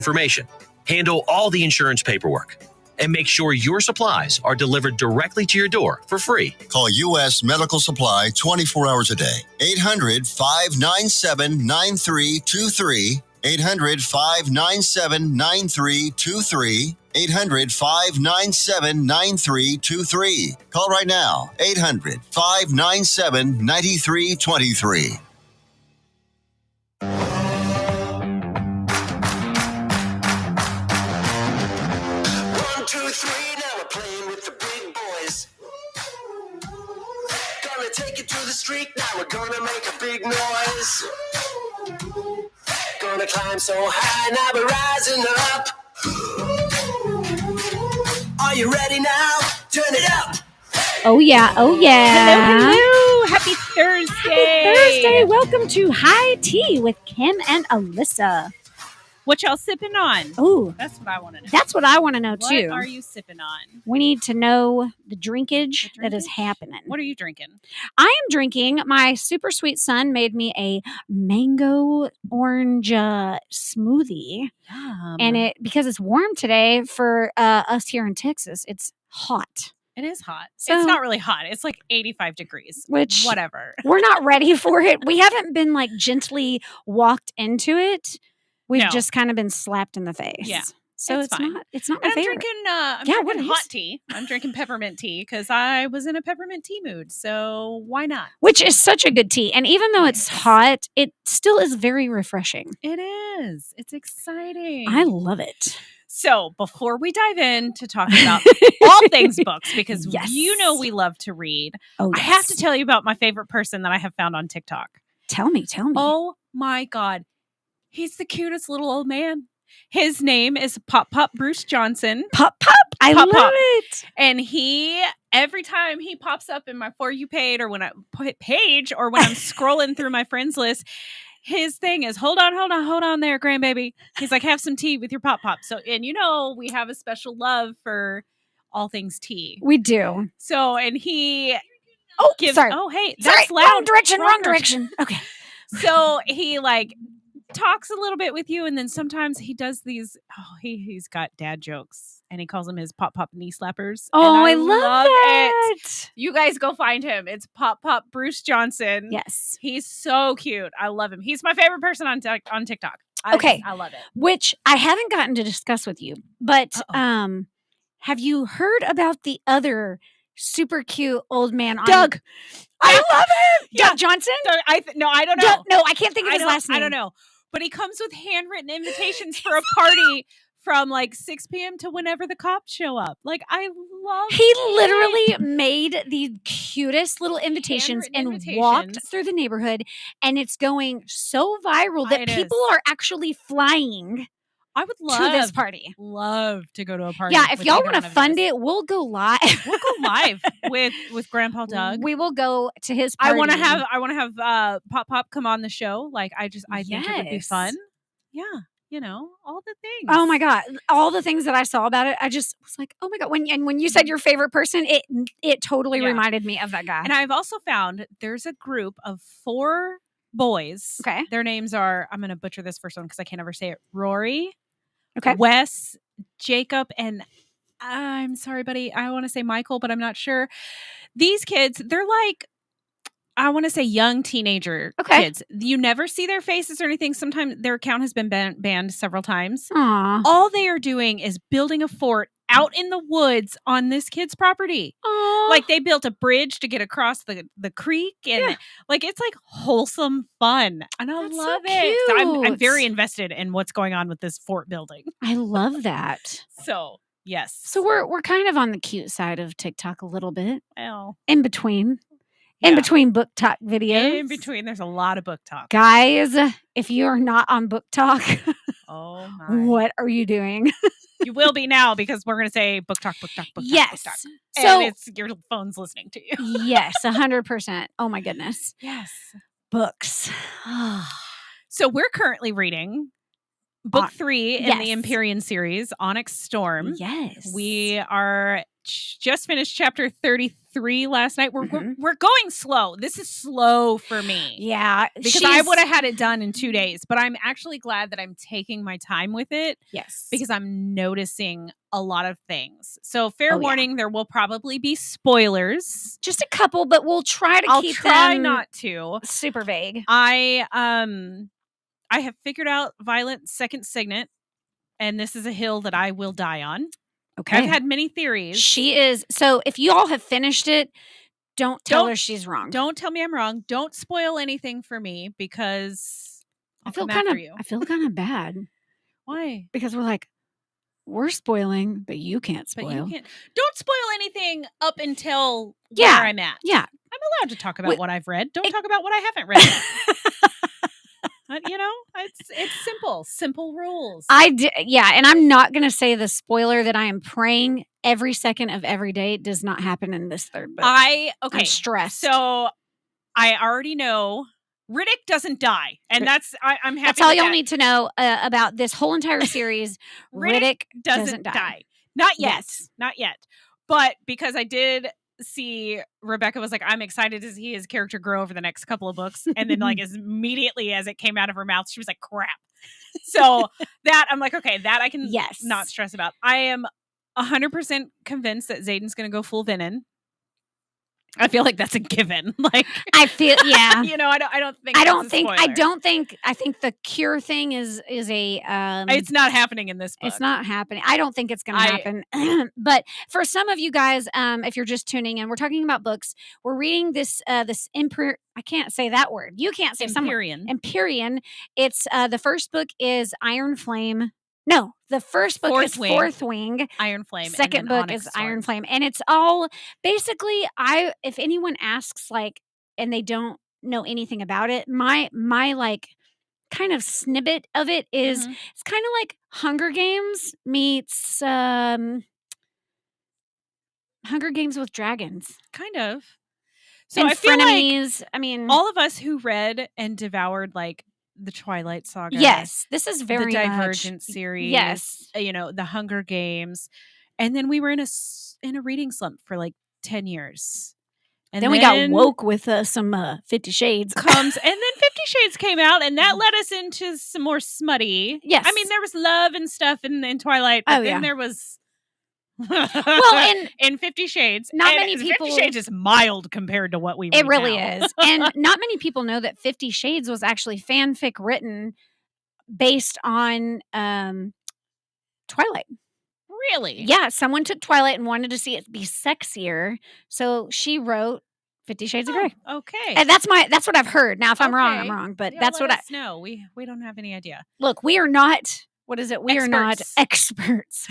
information, handle all the insurance paperwork, and make sure your supplies are delivered directly to your door for free. Call U.S. Medical Supply 24 hours a day. 800-597-9323. 800-597-9323. 800-597-9323. Call right now. 800-597-9323. Street, now we're gonna make a big noise. Gonna climb so high, now we're rising up. Are you ready now? Turn it up. Oh yeah, oh yeah. Hello. Happy Thursday. Happy Thursday. Welcome to High Tea with Kim and Alyssa. What y'all sipping on? Oh, that's what I want to know. That's what I want to know too. What are you sipping on? We need to know the drinkage that is happening. What are you drinking? I am drinking. My super sweet son made me a mango orange smoothie, and because it's warm today for us here in Texas, it's hot. It is hot. So, it's not really hot. It's like 85 degrees. Which whatever. We're not ready for it. We haven't been like gently walked into it. We've just kind of been slapped in the face. Yeah. So it's fine. It's not my favorite. I'm drinking hot tea. I'm drinking peppermint tea because I was in a peppermint tea mood. So why not? Which is such a good tea. And even though it's hot, it still is very refreshing. It is. It's exciting. I love it. So before we dive in to talk about all things books, because you know we love to read, I have to tell you about my favorite person that I have found on TikTok. Tell me. Oh my God. He's the cutest little old man. His name is Pop Bruce Johnson. Pop. I love it. And every time he pops up in my For You page or when I'm scrolling through my friends list, his thing is, hold on there, grandbaby. He's like, have some tea with your Pop. So, and we have a special love for all things tea. We do. So, and he gives, sorry. Oh, hey, that's sorry. loud. Wrong direction. Okay. So he talks a little bit with you, and then sometimes he does these. He's got dad jokes, and he calls them his pop knee slappers. Oh, I love that. It. You guys go find him. It's Pop Bruce Johnson. Yes, he's so cute. I love him. He's my favorite person on TikTok. I love it. Which I haven't gotten to discuss with you, but have you heard about the other super cute old man, Doug? I love him. Yeah. Doug Johnson? I don't know. No, I can't think of his last name. I don't know. But he comes with handwritten invitations for a party from 6 p.m. to whenever the cops show up. I love it. He literally made the cutest little invitations and walked through the neighborhood, and it's going so viral that people are actually flying. I would love to this party. Love to go to a party. Yeah, if y'all want to fund it, we'll go live. We'll go live with Grandpa Doug. We will go to his party. I want to have Pop come on the show. I think it would be fun. Yeah, all the things. Oh my God, all the things that I saw about it, I just was like, oh my God. When you said your favorite person, it totally reminded me of that guy. And I've also found there's a group of 4 boys. Okay, their names are, I'm going to butcher this first one because I can't ever say it. Rory. Okay. Wes, Jacob, and I'm sorry, buddy. I want to say Michael, but I'm not sure. These kids, they're I want to say young teenager kids. You never see their faces or anything. Sometimes their account has been banned several times. Aww. All they are doing is building a fort out in the woods on this kid's property. Aww. They built a bridge to get across the creek, and it's wholesome fun, and I love it. So I'm very invested in what's going on with this fort building. I love that. So yes, so we're kind of on the cute side of TikTok a little bit. Well, in between book talk videos. In between, there's a lot of book talk, guys. If you are not on book talk, oh my, what are you doing? You will be now, because we're going to say book talk. Yes. Book talk. So and your phone's listening to you. Yes, 100%. Oh my goodness. Yes. Books. So we're currently reading book 3 in the Empyrean series, Onyx Storm. Yes. We are just finished chapter 33 last night. We're Mhm. we're going slow. This is slow for me. Yeah, Because I would have had it done in 2 days, but I'm actually glad that I'm taking my time with it Yes, because I'm noticing a lot of things. So fair Oh, yeah. warning, there will probably be spoilers. just a couple, but we'll try to I'll keep try them not to. super vague. I have figured out Violet's second signet, and this is a hill that I will die on. Okay, I've had many theories. she is. So if you all have finished it, don't tell her she's wrong. Don't tell me I'm wrong. Don't spoil anything for me because I I'll feel come kind after of. you. I feel kind of bad Why? because we're spoiling, but you can't spoil. But you can't. Don't spoil anything up until Yeah, where I'm at. Yeah. I'm allowed to talk about Wait, what I've read. Don't it- talk about what I haven't read. You know, it's simple rules. Yeah, and I'm not going to say the spoiler that I am praying every second of every day does not happen in this third book. Okay. I'm stressed. So I already know Riddick doesn't die, and I'm happy. That's all with y'all that. need to know about this whole entire series. Riddick doesn't die. Not yet. Not yet. But because I did see Rebecca was like, I'm excited to see his character grow over the next couple of books. And then like as immediately as it came out of her mouth, she was like, crap. So that I'm like, okay, that I can not stress about. I am 100% convinced that Zayden's going to go full Venom. I feel like that's a given. Like I feel, yeah. You know, I don't think I think the cure thing is a it's not happening in this book. It's not happening. I don't think it's going to happen. But for some of you guys, if you're just tuning in, we're talking about books. We're reading this I can't say that word. You can't say Empyrean. It's the first book is Iron Flame. No, the first book is Fourth Wing. Iron Flame. Second book is Iron Flame. And it's all basically if anyone asks and they don't know anything about it, my kind of snippet of it is it's kind of like Hunger Games meets Hunger Games with dragons. Kind of. So and I feel frenemies, like all of us who read and devoured like the Twilight Saga. Yes, this is very the Divergent series. Yes, you know, the Hunger Games, and then we were in a reading slump for like 10 years. And then we got woke with some 50 Shades and then 50 Shades came out, and that led us into some more smutty. Yes, I mean there was love and stuff in Twilight, but then there was in 50 Shades. Not many people. 50 Shades is mild compared to what we read. It really now. is, and not many people know that 50 Shades was actually fanfic written based on Twilight. Really? Yeah, someone took Twilight and wanted to see it be sexier, so she wrote 50 Shades of Grey. Okay, and that's what I've heard. Now, if I'm wrong, I'm wrong, but that's what I know. We don't have any idea. Look, we are not. What is it? We are not experts.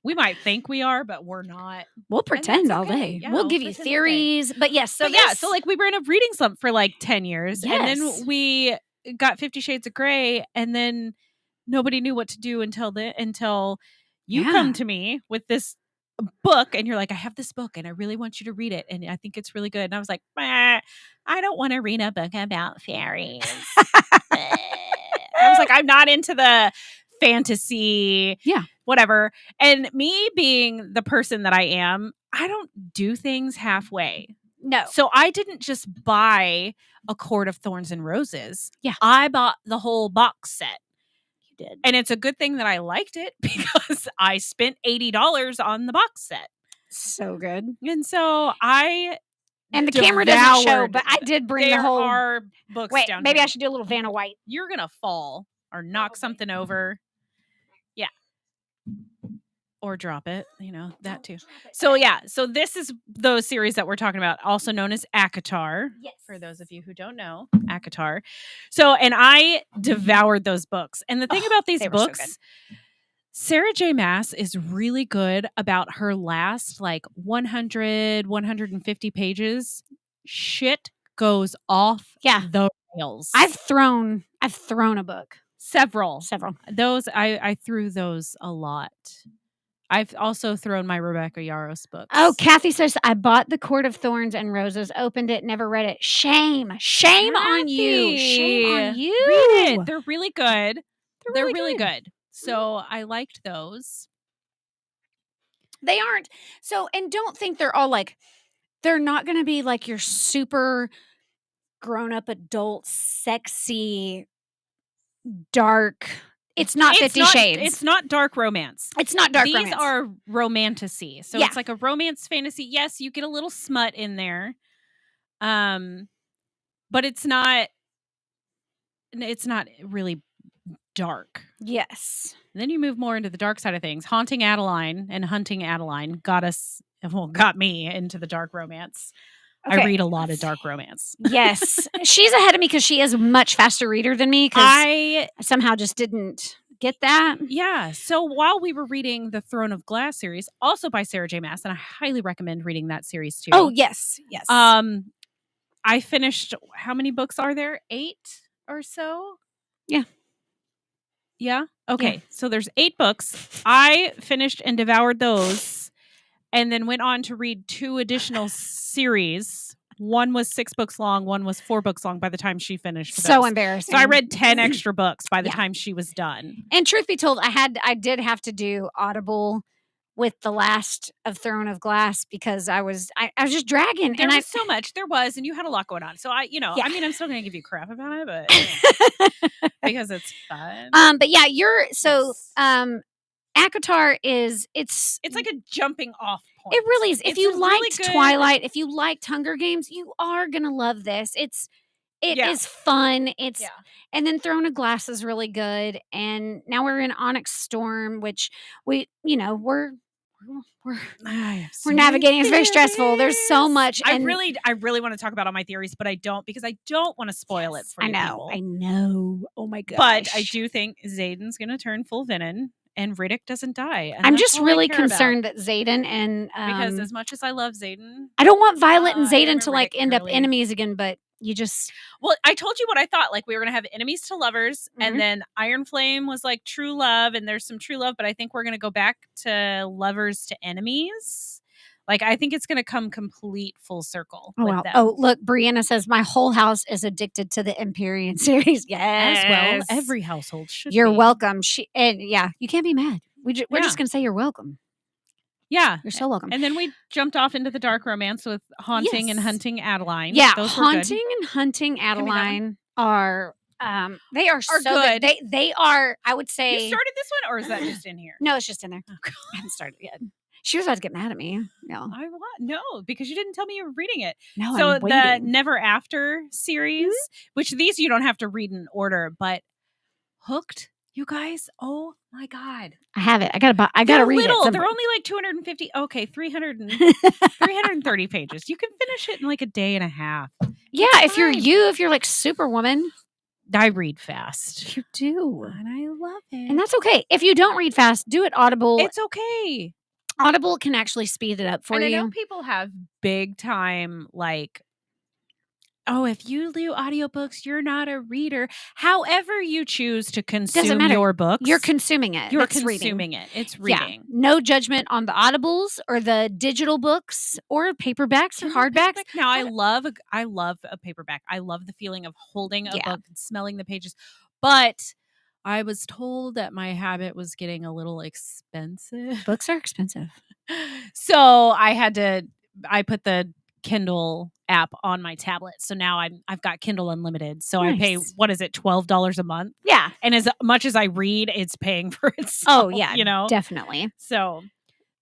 We might think we are, but we're not. We'll pretend all day. Yeah, we'll give you theories, but yes. So so like we were in a reading slump for like 10 years, and then we got 50 Shades of Grey, and then nobody knew what to do until you come to me with this book, and you're like, I have this book, and I really want you to read it, and I think it's really good. And I was like, I don't want to read a book about fairies. I was like, I'm not into the fantasy, whatever. And me being the person that I am, I don't do things halfway. No. So I didn't just buy A Court of Thorns and Roses. Yeah. I bought the whole box set. You did. And it's a good thing that I liked it because I spent $80 on the box set. So good. And so and the camera doesn't show, but I did bring the whole. There are books down maybe here. I should do a little Vanna White. You're going to fall or knock something over. Yeah. Or drop it, you know, that too. So so this is those series that we're talking about, also known as ACOTAR. Yes. For those of you who don't know, ACOTAR. So, and I devoured those books. And the thing about these books, Sarah J. Maas is really good about her last like 100, 150 pages. Shit goes off the rails. I've thrown a book. Several. Those I threw those a lot. I've also thrown my Rebecca Yarros books. Oh, Kathy says, I bought The Court of Thorns and Roses, opened it, never read it. Shame on you. Shame on you. Read it. They're really good. They're really good. So I liked those. They aren't. So, and don't think they're all like, they're not going to be like your super grown up adult, sexy, dark. It's not 50 Shades. It's not dark romance. It's not dark These romance. are romantasy. So Yeah. it's like a romance fantasy. Yes, you get a little smut in there. But it's not really dark. Yes. And then you move more into the dark side of things. Haunting Adeline and Hunting Adeline got me into the dark romance. Okay. I read a lot of dark romance. Yes. She's ahead of me because she is a much faster reader than me because I somehow just didn't get that. Yeah. So while we were reading the Throne of Glass series, also by Sarah J. Maas, and I highly recommend reading that series too. Oh, yes. Yes. I finished, how many books are there? 8 or so? Yeah. Yeah? Okay. Yeah. So there's 8 books. I finished and devoured those and then went on to read 2 additional series. One was 6 books long. One was 4 books long by the time she finished. So those. embarrassing. So I read 10 extra books by the time she was done. And truth be told, I did have to do Audible with the last of Throne of Glass because I was just dragging. There was so much. There was, and you had a lot going on. So I mean, I'm still going to give you crap about it, but because it's fun. But yeah, ACOTAR it's like a jumping off point. It really is. If you liked really Twilight, if you liked Hunger Games, you are gonna love this. It is fun. And then Throne of Glass is really good. And now we're in Onyx Storm, which we're navigating. It's very stressful. There's so much. I really want to talk about all my theories, but I don't because I don't want to spoil it for you people. I know. Oh my gosh. But I do think Xaden's going to turn full Venom and Riddick doesn't die. And I'm just really concerned that Xaden and because as much as I love Xaden, I don't want Violet and Xaden to like end up enemies again, but you just I told you what I thought. Like we were gonna have enemies to lovers, and then Iron Flame was like true love, and there's some true love, but I think we're gonna go back to lovers to enemies. Like I think it's gonna come complete full circle. Oh wow! Oh look, Brianna says my whole house is addicted to the Empyrean series. Yes, as well, every household should. You're welcome. You can't be mad. We're just gonna say you're welcome. Yeah. You're so welcome. And then we jumped off into the dark romance with Haunting and Hunting Adeline. Yeah, those Haunting and Hunting Adeline are they are so good. They are, I would say. You started this one or is that just in here? No, it's just in there. I haven't started yet. She was about to get mad at me. No. No, because you didn't tell me you were reading it. No, so I'm waiting. The Never After series, which these you don't have to read in order, but Hooked, you guys, oh my God. I have it. I gotta read it. They're only like 250. Okay, 330 pages. You can finish it in like a day and a half. Yeah, if you're like Superwoman. I read fast. You do. And I love it. And that's okay. If you don't read fast, do it Audible. It's okay. Audible can actually speed it up for you. I know people have big time like, oh, if you do audiobooks, you're not a reader. However you choose to consume your books. You're consuming it. You're consuming it. It's reading. Yeah. No judgment on the Audibles or the digital books or paperbacks or hardbacks. Now, I love a paperback. I love the feeling of holding a book and smelling the pages. But I was told that my habit was getting a little expensive. Books are expensive. So I put the Kindle app on my tablet. So now I've got Kindle Unlimited. So nice. I pay, what is it, $12 a month? Yeah. And as much as I read, it's paying for itself. Oh yeah, definitely. So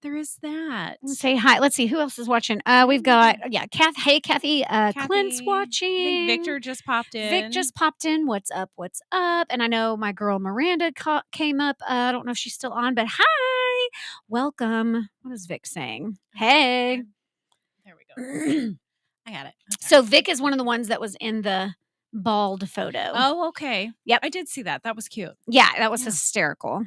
there is that. Say hi. Let's see who else is watching. We've got Kath. Hey Kathy. Clint's watching. I think Victor just popped in. Vic just popped in. What's up? What's up? And I know my girl Miranda came up. I don't know if she's still on, but hi, welcome. What is Vic saying? Hey. There we go. I got it. Okay. So Vic is one of the ones that was in the bald photo. Oh, okay. Yep. I did see that. That was cute. Yeah, that was hysterical.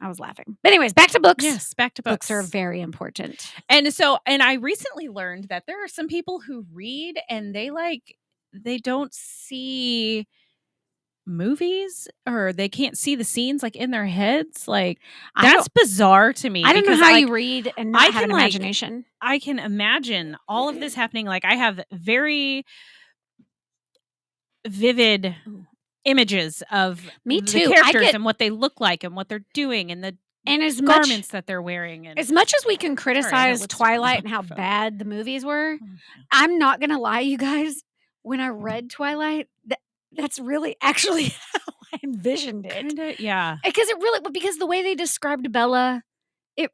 I was laughing. But anyways, back to books. Yes, back to books. Books are very important. And I recently learned that there are some people who read and they don't see movies or they can't see the scenes like in their heads. Like that's bizarre to me. I don't know how you read and not have an imagination. I can imagine all of this happening. Like I have very vivid images of me too. The characters and what they look like and what they're doing and the And as much garments that they're wearing. And as much as we can Sorry, I got criticize lipstick on the Twilight and how microphone. bad the movies were, Oh, I'm not gonna lie, you guys. When I read Twilight, that's really actually how I envisioned it. Kinda, yeah. Because the way they described Bella, it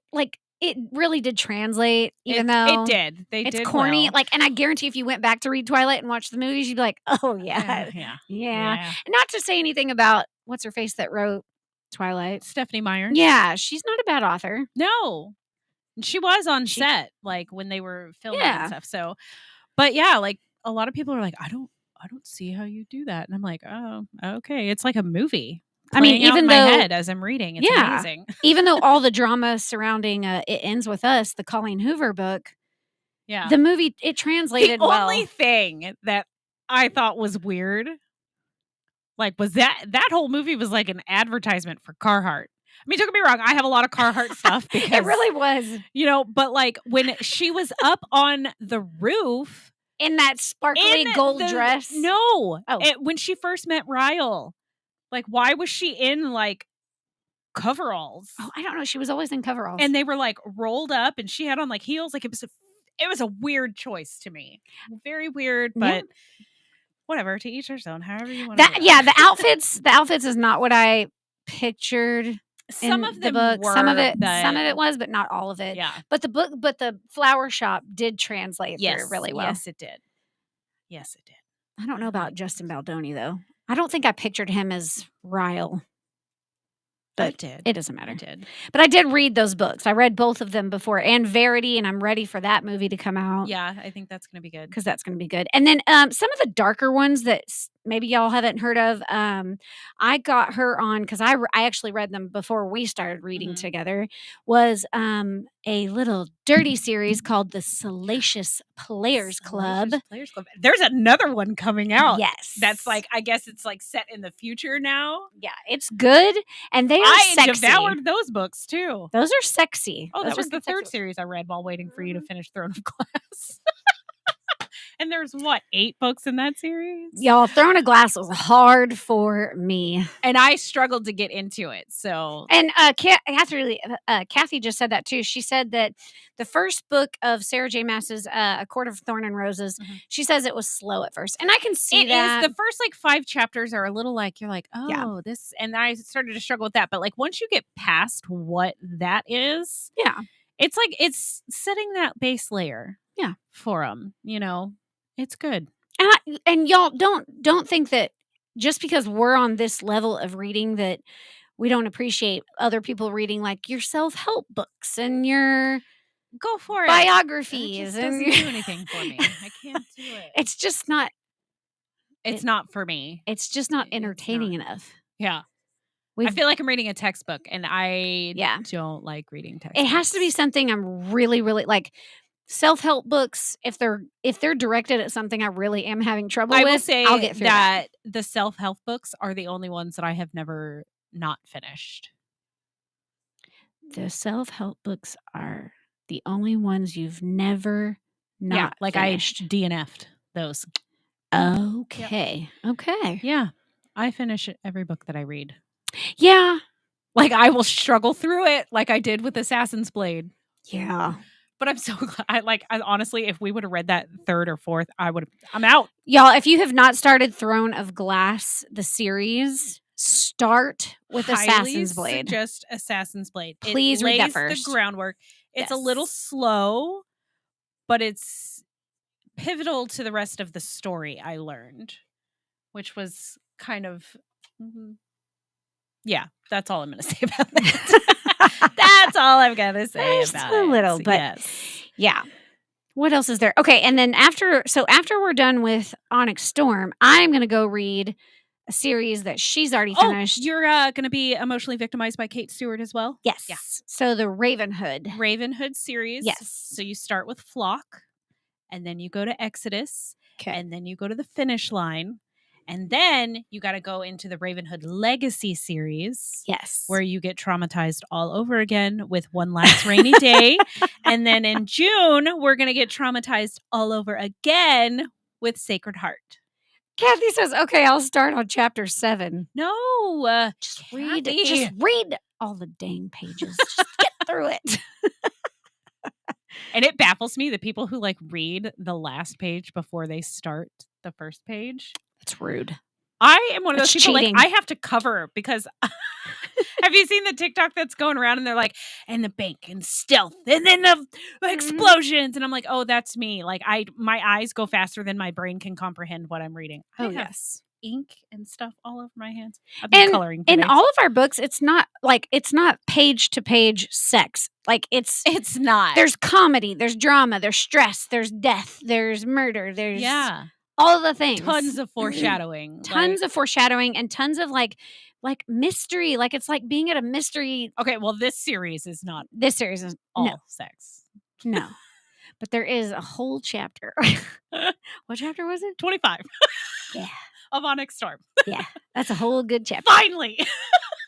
really did translate, even though it did. They it's did corny. well. And I guarantee if you went back to read Twilight and watch the movies, you'd be like, oh yeah, Yeah. yeah. And not to say anything about what's her face that wrote Twilight. Stephanie Myers. Yeah, she's not a bad author. No. She was on set, like when they were filming and stuff. So, but yeah, like a lot of people are like, I don't see how you do that. And I'm like, oh, okay. It's like a movie. I mean, even in though my head as I'm reading, it's amazing. Even though all the drama surrounding It Ends With Us, the Colleen Hoover book, Yeah, the movie, it translated the well. only thing that I thought was weird, like, was that whole movie was like an advertisement for Carhartt. I mean, don't get me wrong, I have a lot of Carhartt stuff because It really was. But like when she was up on the roof in that sparkly gold dress. No. When she first met Ryle, like, why was she in like coveralls? Oh, I don't know. She was always in coveralls. And they were like rolled up and she had on like heels. Like it was a weird choice to me. Very weird, but whatever, to each their own, however you want to do it. Yeah, the outfits is not what I pictured. Some of the them book, were. some of it was, but not all of it. Yeah. But the flower shop did translate through really well. Yes, it did. I don't know about Justin Baldoni though. I don't think I pictured him as Ryle. But it doesn't matter. I did. But I did read those books. I read both of them before, and Verity, and I'm ready for that movie to come out. Yeah, I think that's going to be good. Because that's going to be good. And then some of the darker ones that maybe y'all haven't heard of, I got her on, because I actually read them before we started reading together, was a little dirty series called The Salacious Players Club. There's another one coming out. Yes. That's like, I guess it's like set in the future now. Yeah, it's good. And they are sexy. Devoured those books too. Those are sexy. Oh, those that was the third series I read while waiting for you to finish Throne of Glass. And there's 8 books in that series? Y'all, Throne of Glass was hard for me. And I struggled to get into it. So, and Kathy just said that too. She said that the first book of Sarah J. Maas's A Court of Thorn and Roses, she says it was slow at first. And I can see that. It is. The first 5 chapters are a little like, you're like, oh, this. And I started to struggle with that. But once you get past what that is, it's like it's setting that base layer for them, It's good. And y'all don't think that just because we're on this level of reading that we don't appreciate other people reading your self-help books and your go for it biographies. It just doesn't do anything for me. I can't do it. It's just not. It's not for me. It's just not entertaining enough. Yeah. I feel like I'm reading a textbook, and I don't like reading textbooks. It has to be something I'm really, really like. Self-help books, if they're directed at something I really am having trouble with, will say I'll get through that. The self-help books are the only ones that I have never not finished. The self-help books are the only ones you've never not finished. I DNF'd those. Okay. Yep. Okay. Yeah. I finish every book that I read. Yeah. I will struggle through it like I did with Assassin's Blade. Yeah. But I'm so glad. I honestly, if we would have read that third or fourth, I'm out. Y'all, if you have not started Throne of Glass, the series, start with Assassin's Blade. Just Assassin's Blade. Please read that first. The groundwork. It's a little slow, but it's pivotal to the rest of the story, I learned, which was kind of, that's all I'm going to say about that. That's all I'm going to say about it. A little, but yeah. What else is there? Okay, and then after we're done with Onyx Storm, I'm going to go read a series that she's already finished. You're going to be emotionally victimized by Kate Stewart as well? Yes. Yeah. So the Ravenhood series. Yes. So you start with Flock, and then you go to Exodus, and then you go to the Finish Line. And then you got to go into the Ravenhood Legacy series. Yes. Where you get traumatized all over again with One Last Rainy Day. And then in June, we're going to get traumatized all over again with Sacred Heart. Kathy says, okay, I'll start on chapter 7. No. Just read all the dang pages. Just get through it. And it baffles me the people who like read the last page before they start the first page. It's rude. I am one of those It's people cheating. like I have to cover because have you seen the TikTok that's going around and they're like, and the bank and stealth and then the explosions and I'm like, oh, that's me. Like my eyes go faster than my brain can comprehend what I'm reading. I Oh, have yes. ink and stuff all over my hands. I've been coloring in today. all of our books, it's not page to page sex. Like it's not. There's comedy, there's drama, there's stress, there's death, there's murder, there's all the things. Tons of foreshadowing. Tons of foreshadowing and tons of like mystery. Like it's like being at a mystery. Okay, well, this series is not This series is all sex. No. But there is a whole chapter. What chapter was it? 25. Yeah. Of Onyx Storm. Yeah. That's a whole good chapter. Finally.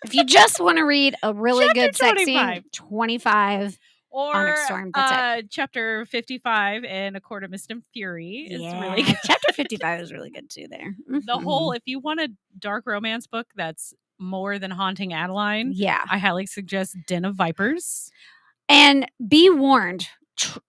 If you just want to read a really Chapter good sex 25. scene, 25. Or Onyx Storm, that's chapter 55 in A Court of Mist and Fury is Yeah. really good. Chapter 55 is really good too there. The whole, if you want a dark romance book that's more than Haunting Adeline, Yeah. I highly suggest Den of Vipers. And be warned,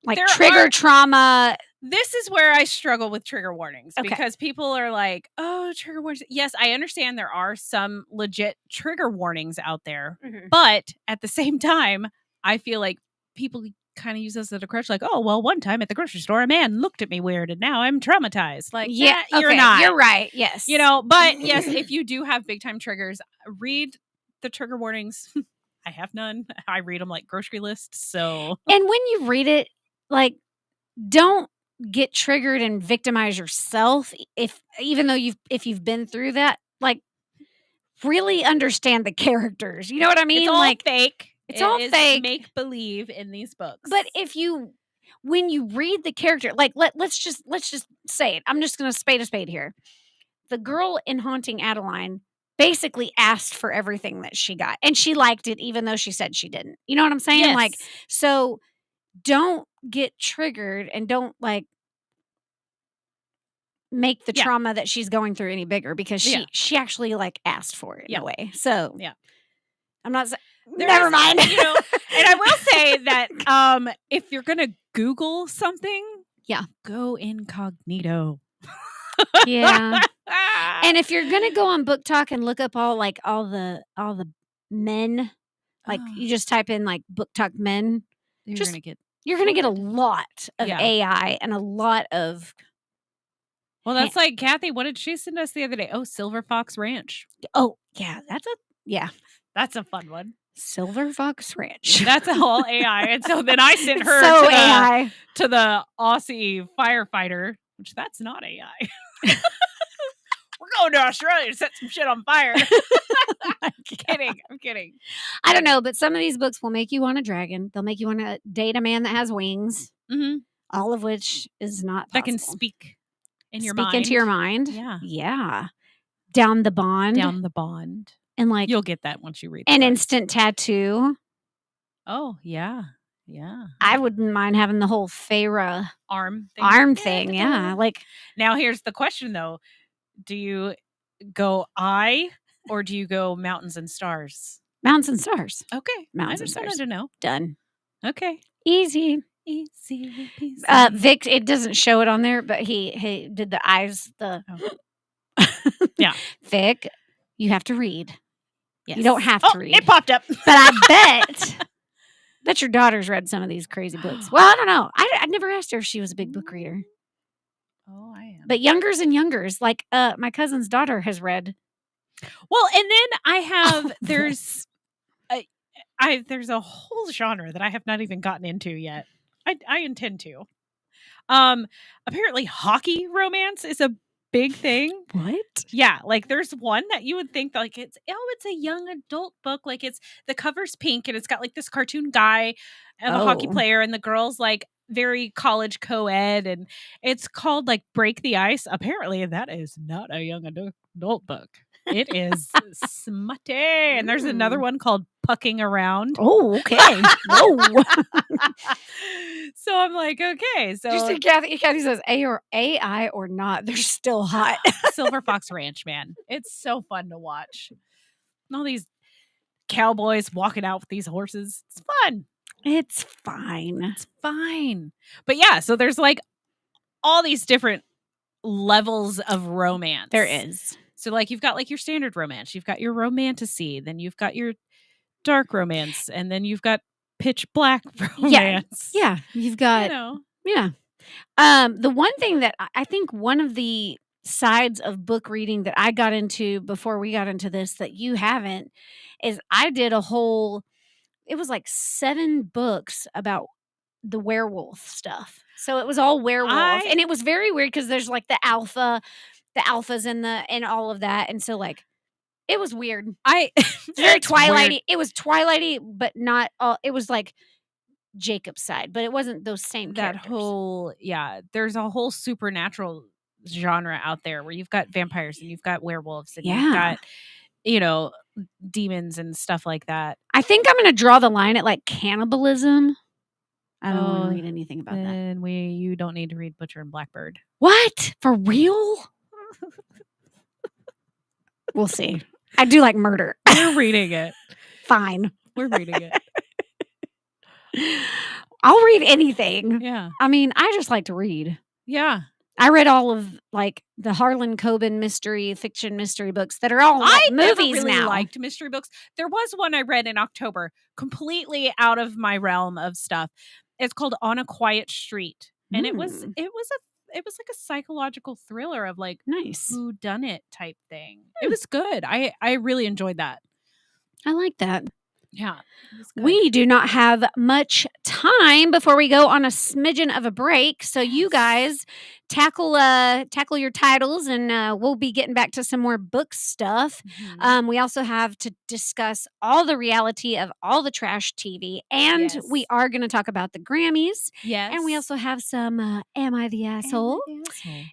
There trigger are- trauma. This is where I struggle with trigger warnings Okay. because people are like, oh, trigger warnings. Yes, I understand there are some legit trigger warnings out there. But at the same time, I feel like people kind of use this as a crutch. Like, oh, well, one time at the grocery store, a man looked at me weird and now I'm traumatized. Like, Yeah, you're okay, not. You're right. Yes. But yes, if you do have big time triggers, read the trigger warnings. I have none. I read them like grocery lists. So, and when you read it, like, don't get triggered and victimize yourself. Even though you've been through that, like, really understand the characters. You know what I mean? it's all like fake. It's all fake. Make believe in these books. But when you read the character, like let's just say it. I'm just gonna spade a spade here. The girl in Haunting Adeline basically asked for everything that she got, and she liked it, even though she said she didn't. You know what I'm saying? Yes. Like, so don't get triggered and don't like make the trauma that she's going through any bigger because she actually like asked for it in a way. So I'm not saying. Never mind. And I will say that if you're gonna Google something, go incognito. Yeah. And if you're gonna go on Book Talk and look up all the men, like you just type in like Book Talk men, you're gonna get a lot of AI and a lot of. Well, that's like Kathy. What did she send us the other day? Oh, Silver Fox Ranch. Oh, yeah, that's a fun one. Silver Fox Ranch. That's all AI. And so then I sent her AI to the Aussie firefighter, which that's not AI. We're going to Australia to set some shit on fire. I'm kidding. I don't know, but some of these books will make you want a dragon. They'll make you want to date a man that has wings, all of which is not possible. That can speak in your mind. Speak into your mind. Yeah. Down the bond. And like you'll get that once you read an instant tattoo. Oh, yeah. I wouldn't mind having the whole Feyre arm thing. Yeah. Like now here's the question though. Do you go eye or do you go mountains and stars? Mountains and stars. Okay. Mountains I and just stars. wanted to know. Done. Okay. Easy. Vic, it doesn't show it on there, but he did the eyes. Yeah. Vic, you have to read. Yes. You don't have to read. It popped up. But I bet your daughter's read some of these crazy books. Well, I don't know. I never asked her if she was a big book reader. Oh, I am. But youngers and youngers, like my cousin's daughter has read. Well, and then I have there's a whole genre that I have not even gotten into yet. I intend to. Apparently hockey romance is a big thing. What? Yeah, like there's one that you would think like it's a young adult book, like it's the cover's pink and it's got like this cartoon guy of a hockey player and the girl's like very college co-ed and it's called like Break the Ice. Apparently that is not a young adult book. It is smutty. And there's another one called Pucking Around. Oh, okay. Whoa. So I'm like, okay. So you see Kathy says AI or not, they're still hot. Silver Fox Ranch, man. It's so fun to watch. All these cowboys walking out with these horses. It's fun. It's fine. It's fine. But yeah, so there's like all these different levels of romance. There is. So like you've got like your standard romance, you've got your romantasy, then you've got your dark romance, and then you've got pitch black romance. Yeah. You've got, You know. yeah. The one thing that I think one of the sides of book reading that I got into before we got into this that you haven't is I did a whole, it was like 7 books about the werewolf stuff. So it was all werewolf, and it was very weird because there's like the alphas and all of that, and so like it was weird. Very Twilighty. It was Twilighty, but not all. It was like Jacob's side, but it wasn't those same characters. There's a whole supernatural genre out there where you've got vampires and you've got werewolves and you've got, you know, demons and stuff like that. I think I'm going to draw the line at like cannibalism. I don't want to read anything about that. You don't need to read Butcher and Blackbird. What? For real? We'll see. I do like murder. We're reading it. Fine. We're reading it. I'll read anything. Yeah. I mean, I just like to read. Yeah. I read all of like the Harlan Coben fiction mystery books that are all like movies never really now. Liked mystery books. There was one I read in October, completely out of my realm of stuff. It's called On a Quiet Street, and it was like a psychological thriller of like nice whodunit type thing. It was good. I really enjoyed that. I like that. Yeah. We do not have much time before we go on a smidgen of a break. So you guys tackle your titles, and we'll be getting back to some more book stuff. Mm-hmm. We also have to discuss all the reality of all the trash TV, and we are going to talk about the Grammys. Yes. And we also have some Am I the Asshole?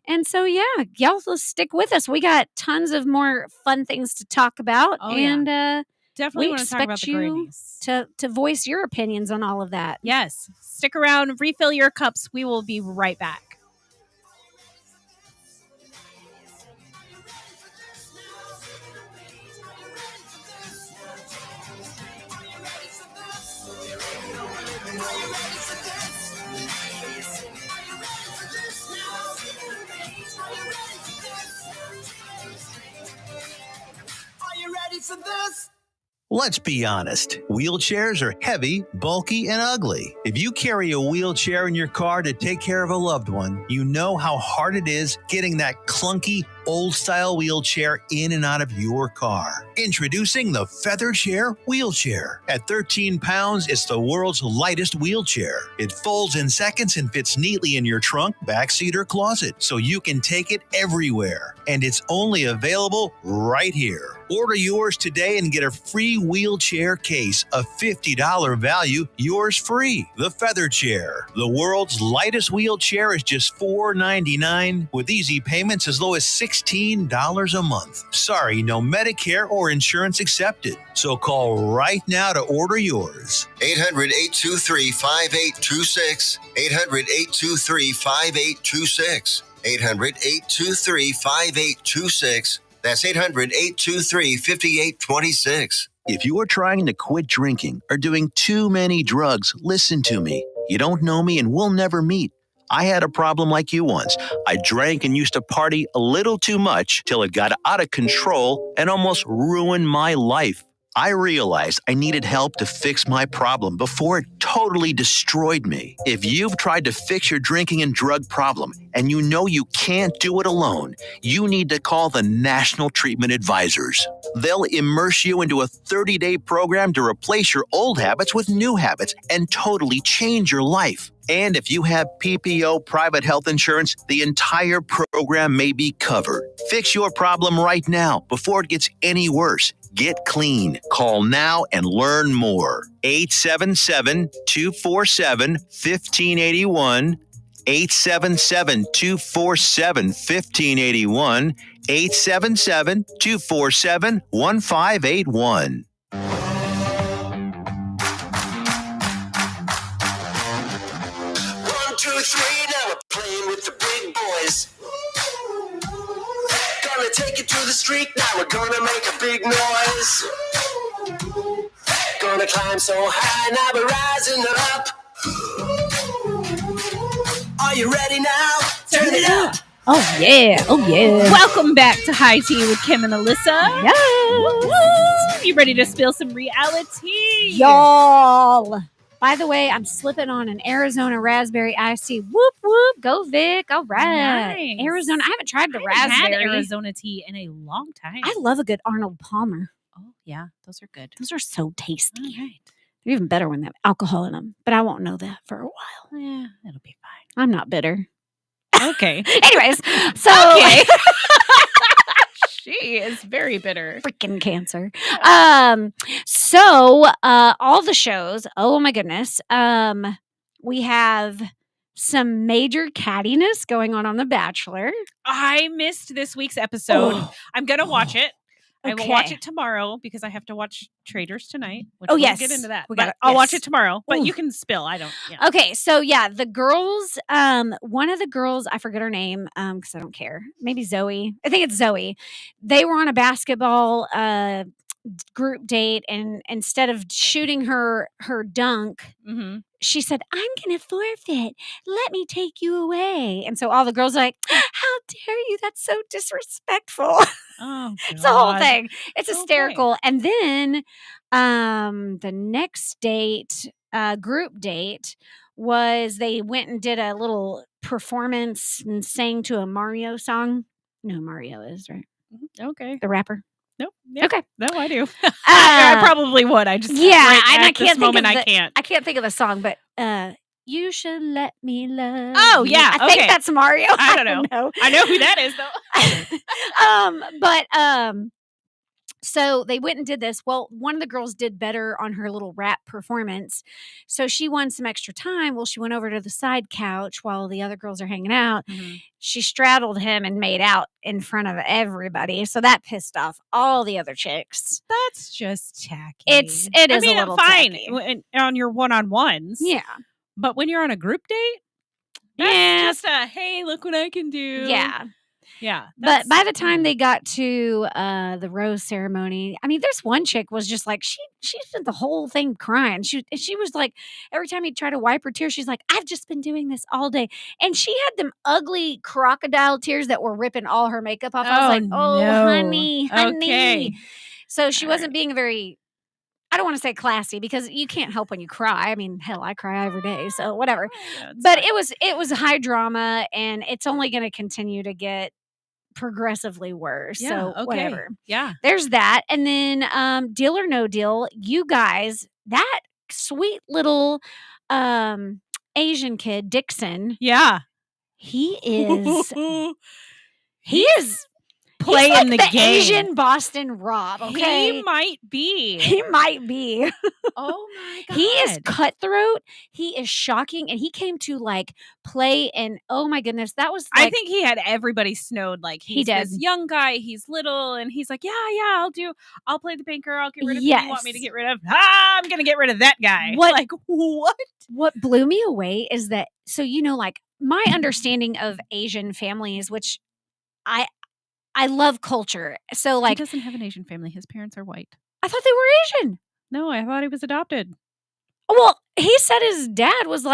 And so, yeah, y'all just stick with us. We got tons of more fun things to talk about. Definitely we want to talk about the Grammys. To voice your opinions on all of that. Yes. Stick around, refill your cups. We will be right back. Are you ready for this? Let's be honest, wheelchairs are heavy, bulky, and ugly. If you carry a wheelchair in your car to take care of a loved one, you know how hard it is getting that clunky, old-style wheelchair in and out of your car. Introducing the Feather Chair Wheelchair. At 13 pounds, it's the world's lightest wheelchair. It folds in seconds and fits neatly in your trunk, backseat, or closet, so you can take it everywhere. And it's only available right here. Order yours today and get a free wheelchair case, a $50 value, yours free. The Feather Chair. The world's lightest wheelchair is just $4.99 with easy payments as low as $16 a month. Sorry, no Medicare or insurance accepted. So call right now to order yours. 800-823-5826. 800-823-5826. 800-823-5826. That's 800-823-5826. If you are trying to quit drinking or doing too many drugs, listen to me. You don't know me and we'll never meet. I had a problem like you once. I drank and used to party a little too much till it got out of control and almost ruined my life. I realized I needed help to fix my problem before it totally destroyed me. If you've tried to fix your drinking and drug problem and you know you can't do it alone, you need to call the National Treatment Advisors. They'll immerse you into a 30-day program to replace your old habits with new habits and totally change your life. And if you have PPO private health insurance, the entire program may be covered. Fix your problem right now before it gets any worse. Get clean. Call now and learn more. 877-247-1581. 877-247-1581. 877-247-1581. 1, 2, 3, now we're playing with the big boys. Gonna take it to the street, now we're gonna make a big noise. gonna climb so high, now we're rising up. Are you ready now? Turn it up. Oh yeah. Oh yeah. Welcome back to High Tea with Kim and Alyssa. Yes. You ready to spill some reality? Y'all. By the way, I'm slipping on an Arizona raspberry iced tea. Whoop whoop. Go Vic. All right. Nice. Arizona. I haven't tried the I haven't had raspberry. Arizona tea in a long time. I love a good Arnold Palmer. Oh, yeah. Those are good. Those are so tasty. All right. They're even better when they have alcohol in them. But I won't know that for a while. Yeah, it'll be fine. I'm not bitter. Okay. Anyways, so Okay. She is very bitter. freaking cancer. So all the shows, oh my goodness. We have some major cattiness going on The Bachelor. I missed this week's episode. Oh. I'm going to watch it. I will watch Okay. it tomorrow because I have to watch Traders tonight. Which Oh, we'll yes. get into that. We But gotta- I'll watch yes. it tomorrow. But you Ooh. can spill. I don't. Yeah. Okay, so yeah, the girls, one of the girls, I forget her name, because I don't care. Maybe Zoe. I think it's Zoe. They were on a basketball group date, and instead of shooting her dunk, Mm-hmm. she said, "I'm gonna forfeit. Let me take you away." And so all the girls are like, "How dare you? That's so disrespectful." Oh, It's the whole God. thing. It's Okay. hysterical. And then the next date, group date, was they went and did a little performance and sang to a Mario song. You know who Mario is, right? Okay. The rapper. Nope. Yep. Okay. No, I do. I probably would. I just yeah, right and at I can't this think moment. of I the, can't. I can't think of the song, but you should let me love. Oh, you. yeah, I think okay. that's Mario. I don't know. I know who that is though. But so they went and did this. Well, one of the girls did better on her little rap performance, so she won some extra time. Well, she went over to the side couch while the other girls are hanging out. Mhm. She straddled him and made out in front of everybody, so that pissed off all the other chicks. That's just tacky. It is I mean, a little fine tacky. on your one-on-ones. Yeah, But when you're on a group date, that's yeah, just a hey, look what I can do. yeah. Yeah. But by the time they got to the rose ceremony, I mean, there's one chick was just like she spent the whole thing crying. She was like, every time he'd try to wipe her tears, she's like, "I've just been doing this all day," and she had them ugly crocodile tears that were ripping all her makeup off. I was like, "Oh, no. honey." Okay. So she All wasn't right. being very. I don't want to say classy because you can't help when you cry. I mean, hell, I cry every day, so whatever. Yeah, it's But fine. it was high drama, and it's only going to continue to get progressively worse. Yeah, So okay. whatever. Yeah. There's that. And then Deal or No Deal, you guys, that sweet little Asian kid, Dixon, Yeah. he is playing he's like the the game. Asian Boston Rob, okay? He might be. He might be. Oh my God. He is cutthroat. He is shocking. And he came to like play, and oh my goodness, that was like, I think he had everybody snowed. Like He he's did. this young guy. He's little, and he's like, yeah, I'll play the banker. I'll get rid of who you want me to Yes. get rid of. I'm gonna get rid of that guy. What- Like what? what blew me away is that, so like my understanding of Asian families, which I love culture. So He like doesn't have an Asian family. His parents are white. I thought they were Asian. No, I thought he was adopted. Well, he said his dad was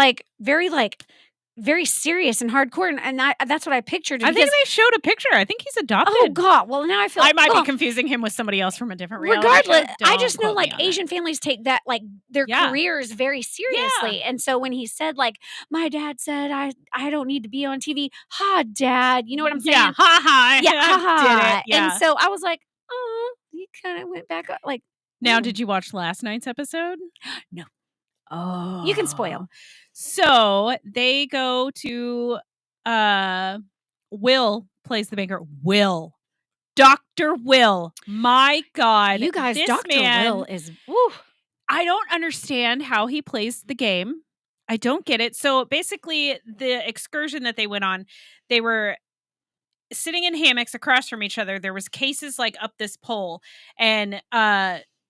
very serious and hardcore, and that's what I pictured. I think because- they showed a picture. I think he's adopted. oh God! Well, now I feel I might well, be confusing him with somebody else from a different reality regardless, show. I Don't just know quote me like on that. Asian families take that like their Yeah. careers very seriously, and so when he said like, "My dad said I don't need to be on TV," ha, Dad, you know what I'm saying? Yeah, ha. Yeah, I haha. did it. Yeah. And so I was like, oh, he kind of went back like. Now, ooh. did you watch last night's episode? No. Oh. You can spoil. So they go to Will plays the banker. Will. Dr. Will. My God. You guys, this Dr. man, Will is. Woo. I don't understand how he plays the game. I don't get it. So basically, the excursion that they went on, they were sitting in hammocks across from each other. There was cases like up this pole, and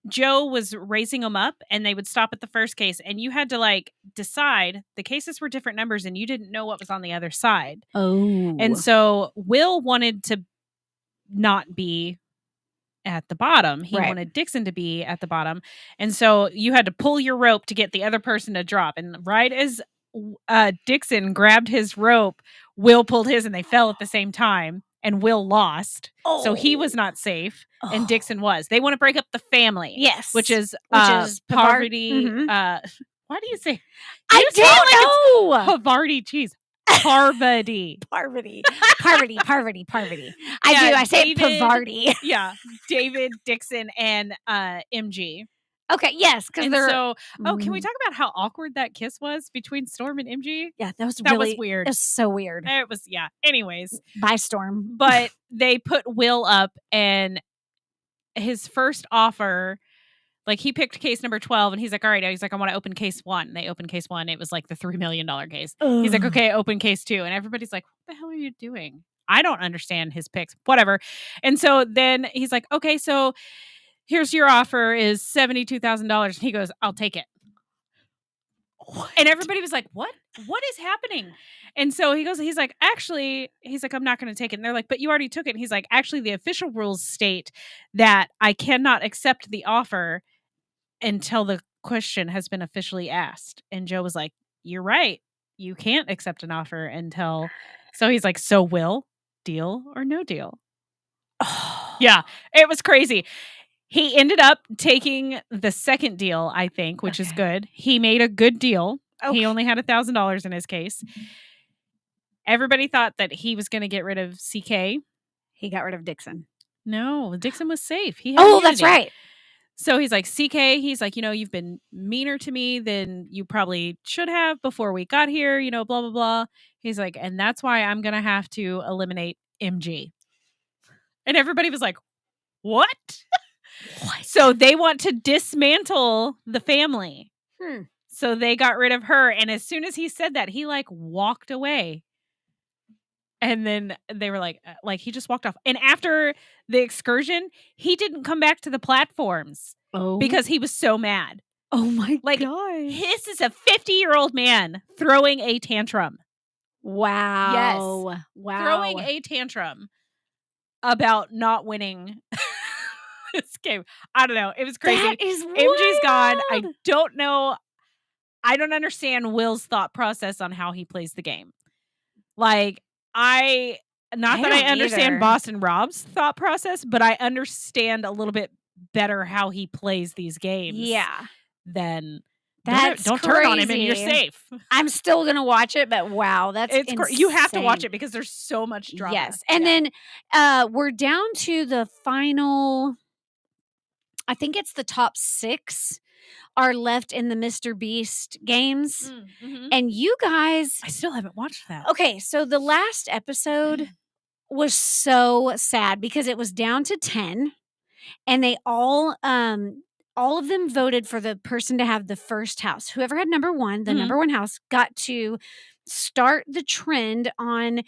Joe was raising them up, and they would stop at the first case, and you had to like decide. The cases were different numbers, and you didn't know what was on the other side. Oh. And so Will wanted to not be at the bottom. He Right. wanted Dixon to be at the bottom. And so you had to pull your rope to get the other person to drop. And right as Dixon grabbed his rope, Will pulled his and they fell at the same time. And Will lost. So he was not safe. And Dixon was. They want to break up the family. Yes. Which is Pavard- poverty. Mhm. Why do you say? I You say it like it's don't know. Havarti cheese. Parvati. Parvati. I Yeah, do. I say David- it Pavarti. Yeah. David, Dixon, and MG. Okay, yes, because And they're. so, can we talk about how awkward that kiss was between Storm and MG? Yeah, that was That really was weird. It was so weird. It was, yeah. Anyways, By Storm. but they put Will up, and his first offer, like he picked case number 12, and he's like, all right, he's like, I want to open case 1. And they opened case 1. It was like the $3 million case. He's like, okay, open case 2. And everybody's like, what the hell are you doing? I don't understand his picks, whatever. And so then he's like, okay, so here's your offer is $72,000. And he goes, I'll take it. And everybody was like, what is happening? And so he's like, I'm not going to take it. And they're like, but you already took it. And he's like, actually, the official rules state that I cannot accept the offer until the question has been officially asked. And Joe was like, you're right. You can't accept an offer until. So he's like, so Will, deal or no deal? Yeah, it was crazy. He ended up taking the second deal, I think, which is good. He made a good deal. Okay. He only had $1,000 in his case. Everybody thought that he was going to get rid of CK. He got rid of Dixon. No, Dixon was safe. He had That's immunity. right. So he's like, CK, he's like, you've been meaner to me than you probably should have before we got here, blah, blah, blah. He's like, and that's why I'm going to have to eliminate MG. And everybody was like, what? So they want to dismantle the family. So they got rid of her. And as soon as he said that, he like walked away. And then they were like he just walked off. And after the excursion, he didn't come back to the platforms because he was so mad. Oh my Like, God. this is a 50-year-old man throwing a tantrum. Wow. Yes. Wow. Throwing a tantrum about not winning this game. I don't know. It was crazy. That is MG's gone. I wild. don't know. I don't understand Will's thought process on how he plays the game. Like, I don't understand either. Boston Rob's thought process, but I understand a little bit better how he plays these games. Yeah. Then That's don't turn on him and you're crazy. safe. I'm still going to watch it, but wow, that's You have to watch insane. it because there's so much drama. Yes. And Yeah. then we're down to the final, I think it's the top 6 are left in the Mr. Beast games. Mhm. And you guys, I still haven't watched that. okay, so the last episode was so sad because it was down to 10 and they all of them voted for the person to have the first house. Whoever had number 1, the Mhm. number 1 house got to start the trend on.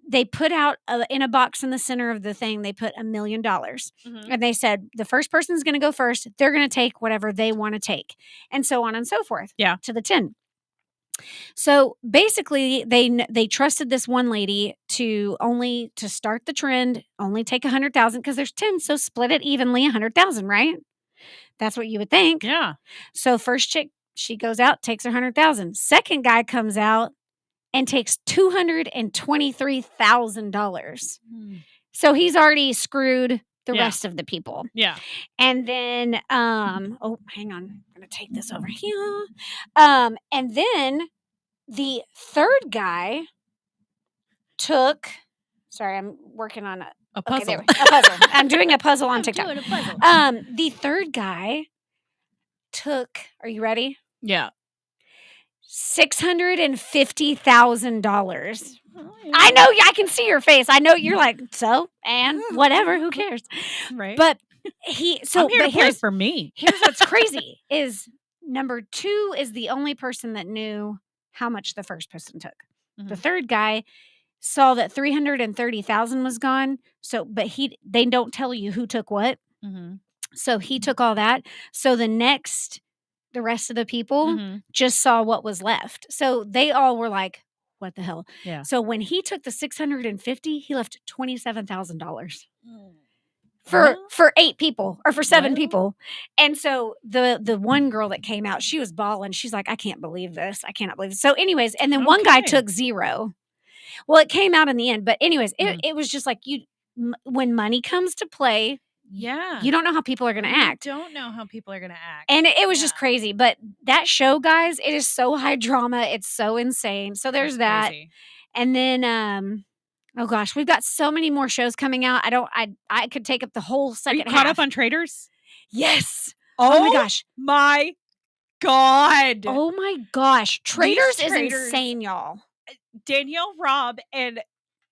They put out in a box in the center of the thing, they put $1 million. Mhm. And they said, the first person's going to go first. They're going to take whatever they want to take. And so on and so forth. Yeah. To the 10. So basically, they trusted this one lady to start the trend, only take 100,000 because there's 10. So split it evenly, 100,000, right? That's what you would think. Yeah. So first chick, she goes out, takes her 100,000. Second guy comes out and takes $223,000. So he's already screwed the Yeah. rest of the people. Yeah. And then, hang on, I'm gonna take this over here. And then the third guy took. Sorry, I'm working on a puzzle. Okay, there we go. A puzzle. I'm doing a puzzle on TikTok. doing a puzzle. The third guy took. Are you ready? Yeah. $650,000. I know. I can see your face. I know you're like, so, and whatever, who cares? Right. But I'm here to play here's for me. here's what's crazy is number 2 is the only person that knew how much the first person took. The Mhm. third guy saw that 330,000 was gone. So, but they don't tell you who took what. Mhm. So he took all that. So the rest of the people Mhm. just saw what was left. So they all were like, what the hell? Yeah. So when he took the 650, he left $27,000 for 8 people or for 7 Well. people. And so the one girl that came out, she was bawling. She's like, I can't believe this. I cannot believe this. So anyways, and then one guy Okay. took 0. Well, it came out in the end, but anyways, Mm. it was just like when money comes to play, Yeah. you don't know how people are going to act. Don't know how people are going to act. And it was just crazy. But that show, guys, it is so high drama. It's so insane. So there's that. Crazy. And then, oh gosh, we've got so many more shows coming out. I could take up the whole Are second you half. caught up on Traders? Yes. Oh, my gosh. My God. Oh my gosh. Traders is Traders- insane, y'all. Danielle, Rob, and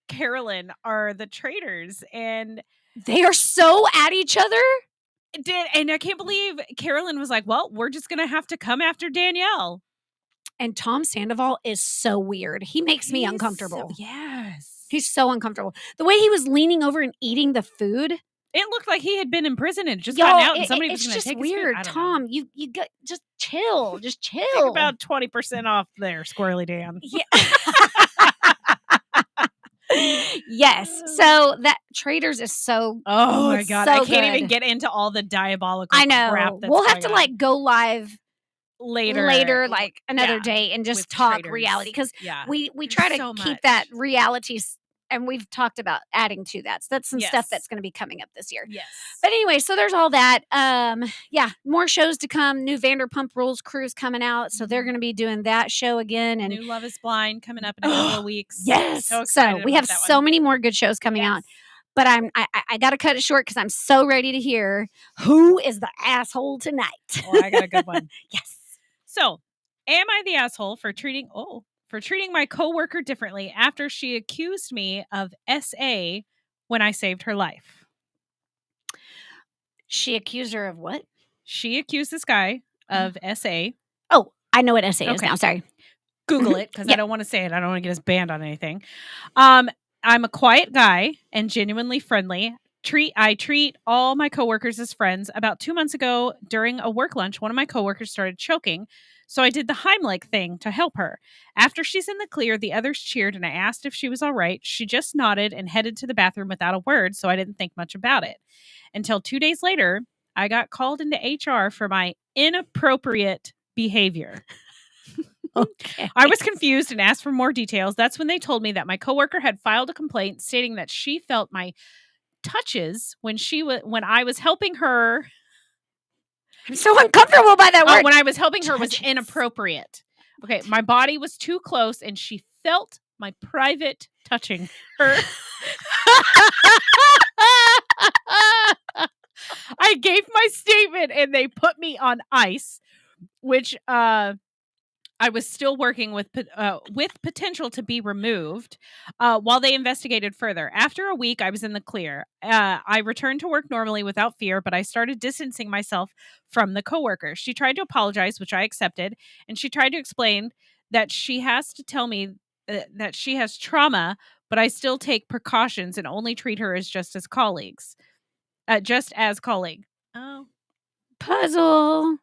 Carolyn are the traders, and They are so at each other. and I can't believe Carolyn was like, well, we're just gonna have to come after Danielle. And Tom Sandoval is so weird. He makes me uncomfortable. Yes. He's so uncomfortable. The way he was leaning over and eating the food. It looked like he had been in prison and just Y'all, gotten out, and somebody was it's going to just take weird. his food. I don't know. Tom, you got just chill. Just chill. Take about 20% off there, Squirrely Dan. Yeah. Yes. So that Traders is so Oh my it's God. so I can't even good. get into all the diabolical I know. crap that's We'll have to going on. go live later like another yeah, day and just with talk Traders. reality because Yeah. we try to so keep that much. reality and we've talked about adding to that. So that's some stuff Yes. that's going to be coming up this year. Yes. But anyway, so there's all that. Yeah, more shows to come. New Vanderpump Rules cruise coming out, so they're going to be doing that show again. And New Love is Blind coming up in a couple of weeks. yes, So excited we about have that so one. many more good shows coming Yes. out. But I got to cut it short because I'm so ready to hear who is the asshole tonight. Oh, I got a good one. Yes. So, am I the asshole for treating my coworker differently after she accused me of SA when I saved her life? She accused her of what? She accused this guy of SA. Oh, I know what SA is Okay. now. Sorry. Google it because Yeah. I don't want to say it. I don't want to get us banned on anything. I'm a quiet guy and genuinely friendly. I treat all my coworkers as friends. About 2 months ago, during a work lunch, one of my coworkers started choking. So I did the Heimlich thing to help her. After she's in the clear, the others cheered and I asked if she was all right. She just nodded and headed to the bathroom without a word, so I didn't think much about it. Until 2 days later, I got called into HR for my inappropriate behavior. Okay. I was confused and asked for more details. That's when they told me that my coworker had filed a complaint stating that she felt my touches when I was helping her. I'm so uncomfortable by that word. When I was helping her was Touches. inappropriate. Okay, my body was too close and she felt my private touching her. I gave my statement and they put me on ice, which I was still working with potential to be removed while they investigated further. After a week, I was in the clear. I returned to work normally without fear, but I started distancing myself from the coworker. She tried to apologize, which I accepted, and she tried to explain that she has to tell me that she has trauma, but I still take precautions and only treat her as just as colleague. Oh, Puzzle.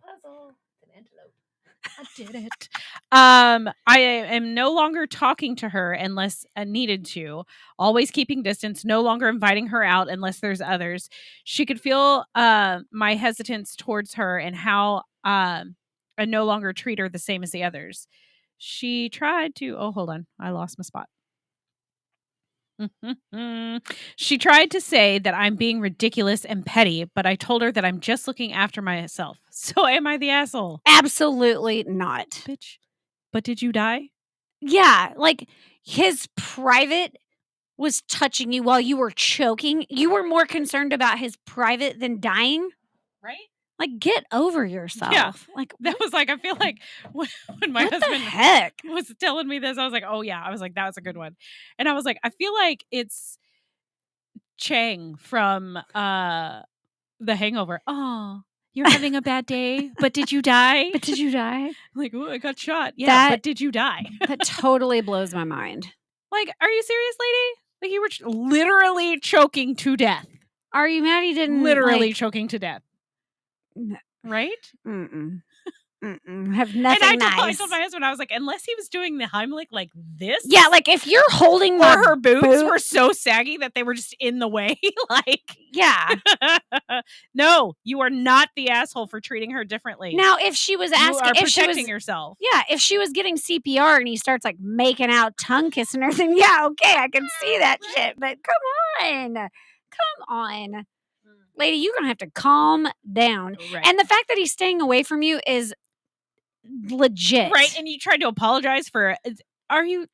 I did it. I am no longer talking to her unless needed to, always keeping distance, no longer inviting her out unless there's others. She could feel my hesitance towards her and how I no longer treat her the same as the others. She tried to, hold on, I lost my spot. She tried to say that I'm being ridiculous and petty, but I told her that I'm just looking after myself. So am I the asshole? Absolutely not. Bitch. But did you die? Yeah, like his private was touching you while you were choking. You were more concerned about his private than dying. Right? Like, get over yourself. Yeah. Like, That was like, I feel like when my what the husband heck? was telling me this, I was like, oh yeah. I was like, that was a good one. And I was like, I feel like it's Chang from The Hangover. Oh, you're having a bad day, but did you die? But did you die? Like, oh, I got shot. Yeah, That- but did you die? That totally blows my mind. Like, are you serious, lady? Like, you were literally choking to death. Are you mad he didn't Literally like, choking to death. N- Right? Mm-mm. Have And nothing I nice. told my husband, I was like, unless he was doing the Heimlich like this. Yeah, like if you're holding or my her boobs boot- were so saggy that they were just in the way. Like, yeah. no, you are not the asshole for treating her differently. Now, if she was you asking, are if she was, protecting yourself. yeah, if she was getting CPR and he starts like making out, tongue kissing her, then yeah, okay, I can see that shit. But come on, lady, you're gonna have to calm down. Right. And the fact that he's staying away from you is legit, Right, and you tried to apologize for. Are you?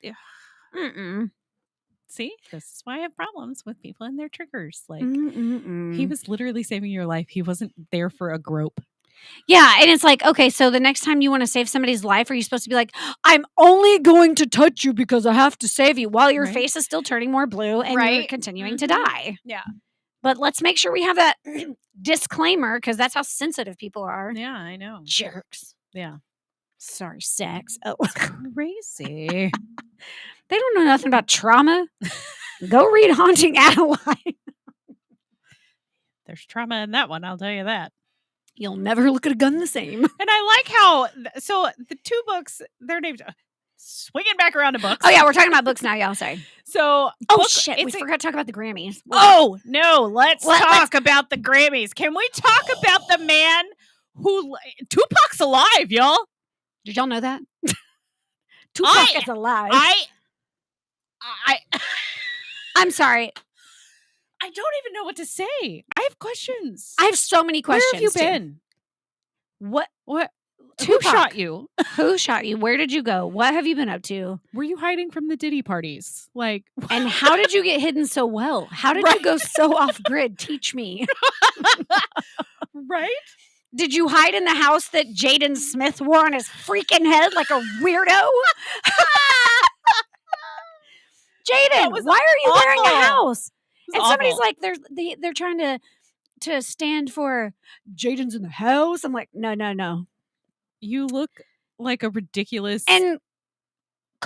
Mm-mm. See, this is why I have problems with people and their triggers. Like, Mm-mm-mm. he was literally saving your life. He wasn't there for a grope. Yeah, and it's like, okay, so the next time you want to save somebody's life, are you supposed to be like, I'm only going to touch you because I have to save you, while your Right. face is still turning more blue and you're Right. continuing to Mhm. die? Yeah. But let's make sure we have that disclaimer, because that's how sensitive people are. Yeah, I know. Jerks. Yeah. Sorry, sex. Oh, Crazy. they don't know nothing about trauma. Go read Haunting Adeline. There's trauma in that one, I'll tell you that. You'll never look at a gun the same. And I like how, so the two books, their names, swinging back around to books. Oh, yeah, we're talking about books now, y'all say. So, Oh, book- shit, we it's a- forgot to talk about the Grammys. Oh, no, let's Let's- talk about the Grammys. Can we talk about the man who, Tupac's alive, y'all? Did y'all know that? Tupac is alive. I'm sorry. I don't even know what to say. I have questions. I have so many questions. Where have you too. been? What? What? Who Tupac. shot you? Who shot you? Where did you go? What have you been up to? Were you hiding from the Diddy parties? Like, And how did you get hidden so well? How did you Right. go so off grid? Teach me. right? Did you hide in the house that Jaden Smith wore on his freaking head like a weirdo? Jaden, was why are you wearing a awful. house? It And was somebody's awful. like, they're trying to stand for Jaden's in the house. I'm like, no. You look like a ridiculous. And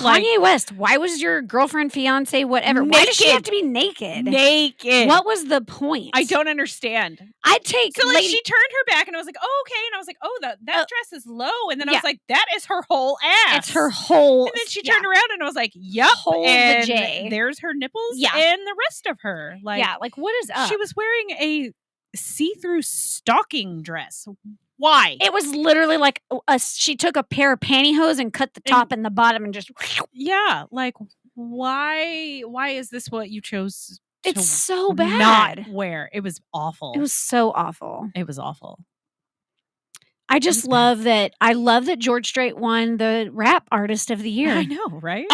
Like- Kanye West, why was your girlfriend, fiance, whatever? Why does she Naked. have to be naked? naked. What was the point? I don't understand. I'd take So, like, lady. she turned her back, and I was like, "Oh, okay." And I was like, "Oh, that dress is low." And then I yeah. was like, "That is her whole ass." It's her whole. And then she yeah. turned around, and I was like, "Yup." Whole And vajay. there's her nipples. Yeah. And the rest of her. Like, Yeah, like what is up? she was wearing a see-through stocking dress. Why? It was literally like she took a pair of pantyhose and cut the top and the bottom and just. Yeah, like why is this what you chose It's to so bad. not wear? It was awful. It was so awful. It was awful. I just was bad. love that. I love that George Strait won the rap artist of the year. I know, right?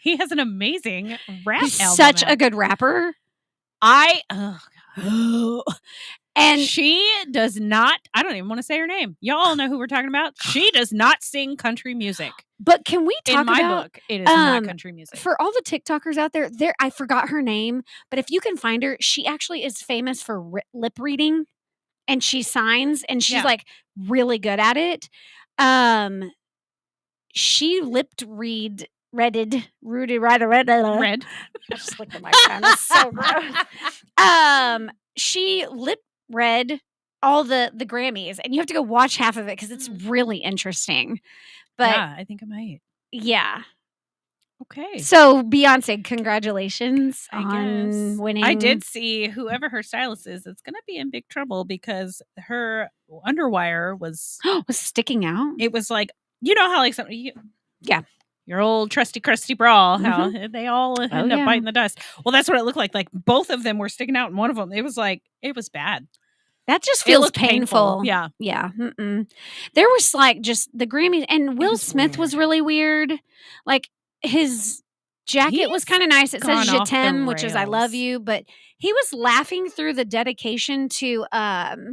He has an amazing rap He's album. such out. a good rapper. And She does not, I don't even want to say her name. Y'all know who we're talking about. She does not sing country music. but can we talk In my about book, it is not um, country music. for all the TikTokers out there? I forgot her name, but if you can find her, she actually is famous for lip reading, and she signs, and she's Yeah. like really good at it. She redded. Red. I just looked at my pen. It's so gross. She lip read all the Grammys, and you have to go watch half of it because it's really interesting. But yeah, I think I might. yeah. Okay. So Beyonce, congratulations I on guess. winning. I did see whoever her stylist is, it's going to be in big trouble because her underwire was, was sticking out. it was like, you know how like something, Yeah. your old trusty crusty bra, how they all end up yeah. biting the dust. Well, that's what it looked like. Like both of them were sticking out, and one of them, it was bad. That just It feels looked painful. Yeah. Yeah. There was like just the Grammys, and Will was Smith was weird. really weird. Like his jacket was He's kind of nice. It says gone Je off the t'aime, which is I love rails. you, but he was laughing through the dedication to oh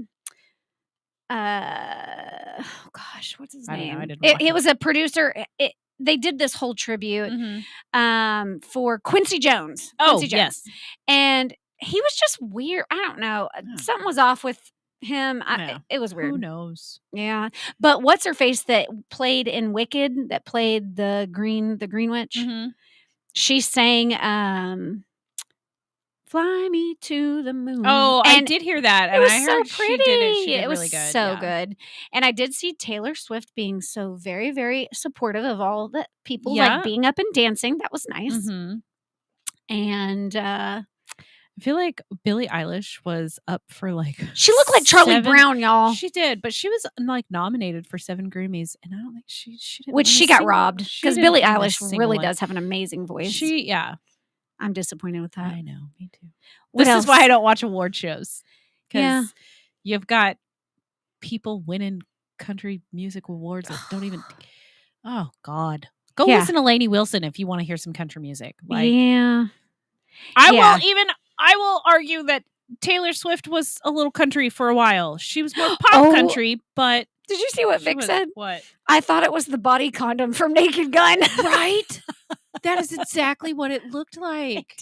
gosh, what's his I don't know. name? I didn't watch It it. was a producer. They did this whole tribute Mhm. for Quincy Jones. Oh, Quincy Jones. yes. And he was just weird. I don't know. Something was off with him. Yeah. It was Who weird. knows? Yeah. But what's her face that played in Wicked, that played the Green Witch? Mhm. She sang Fly Me to the Moon. Oh, I And did hear that. it And was I so heard pretty. she did it. She did It was really good. so yeah. good. And I did see Taylor Swift being so very, very supportive of all the people, Yeah. like being up and dancing. That was nice. Mhm. And I feel like Billie Eilish was up for like she looked like Charlie 7 Brown, y'all. She did, but she was like nominated for 7 Grammys, and I don't think she didn't. Which win a she got single- robbed she because didn't Billie win a Eilish single really one. does have an amazing voice. Yeah, I'm disappointed with that. I know, me too. What This else? is why I don't watch award shows, because Yeah. you've got people winning country music awards that don't even. Oh God, go Yeah. listen to Lainey Wilson if you want to hear some country music. Like, yeah. I Yeah. will argue that Taylor Swift was a little country for a while. She was more pop Oh. country, but Did you see what she Vic was- said? What? I thought it was the body condom from Naked Gun. Right? That is exactly what it looked like.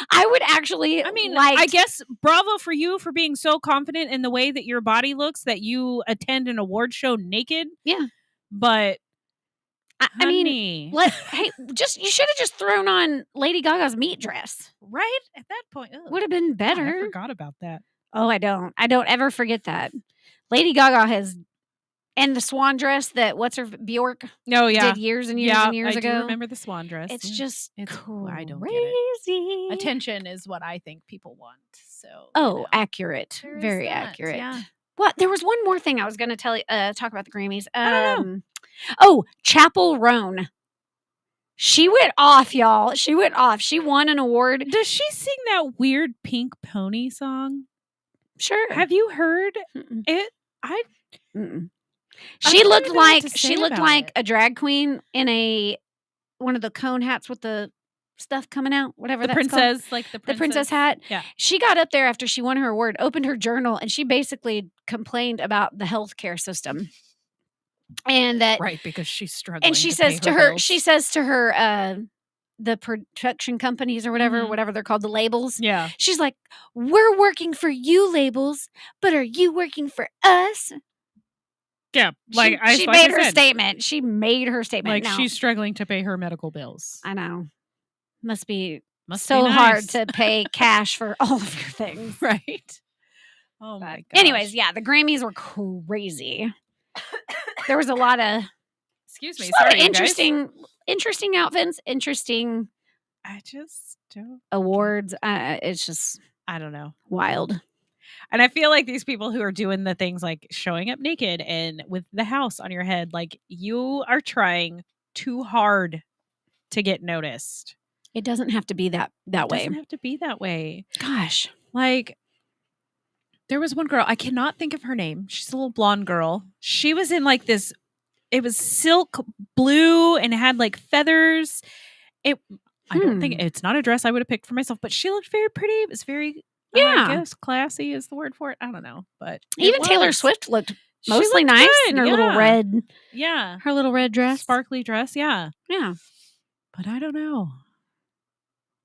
I would actually I mean, like. I guess bravo for you for being so confident in the way that your body looks that you attend an award show naked. Yeah. But I mean, honey, hey, you should have just thrown on Lady Gaga's meat dress. right at that point, ugh. Would have been God, I better. forgot about that. Oh, I don't ever forget that. Lady Gaga has, and the swan dress that Bjork Oh yeah, did years and years yeah, and years I ago. do remember the swan dress. It's yeah. just It's- crazy. I don't get it. Attention is what I think people want. So Oh, accurate. there is Very that, accurate. yeah. Well, there was one more thing I was going to talk about the Grammys. I don't Oh, Chapel Roan. She went off, y'all. She went off. She won an award. Does she sing that weird Pink Pony song? Sure. Have you heard Mm-mm. it? Mm-mm. I She don't looked even know what like to say about it. a drag queen in one of the cone hats with the stuff coming out, whatever The that's called. princess, like the The princess hat. Yeah. She got up there after she won her award, opened her journal, and she basically complained about the healthcare system. And that Right, because she's struggling. and she to says pay to her her bills. she says to her the production companies or whatever Mhm. whatever they're called, the labels. Yeah. She's like, we're working for you, labels, but are you working for us? Yeah. Like she like made I her said, statement. She made her statement. like Now, she's struggling to pay her medical bills. I know. Must be Must so be hard nice. to pay cash for all of your things. Right. Oh But my god. anyways, yeah, the Grammys were crazy. There was a lot of Excuse me. just a lot Sorry, of you guys. interesting outfits, interesting I just don't. awards. It's just I don't know. wild. And I feel like these people who are doing the things like showing up naked and with the house on your head, like you are trying too hard to get noticed. It doesn't have to be that It way. doesn't have to be that way. Gosh. Like, there was one girl, I cannot think of her name. She's a little blonde girl. She was in like this, it was silk blue and it had like feathers. I don't think it's not a dress I would have picked for myself, but she looked very pretty. It was very, Yeah. I guess classy is the word for it. I don't know, but it Even Taylor was. Swift looked She mostly looked nice good, in her little yeah, red dress. sparkly dress, yeah. Yeah. But I don't know.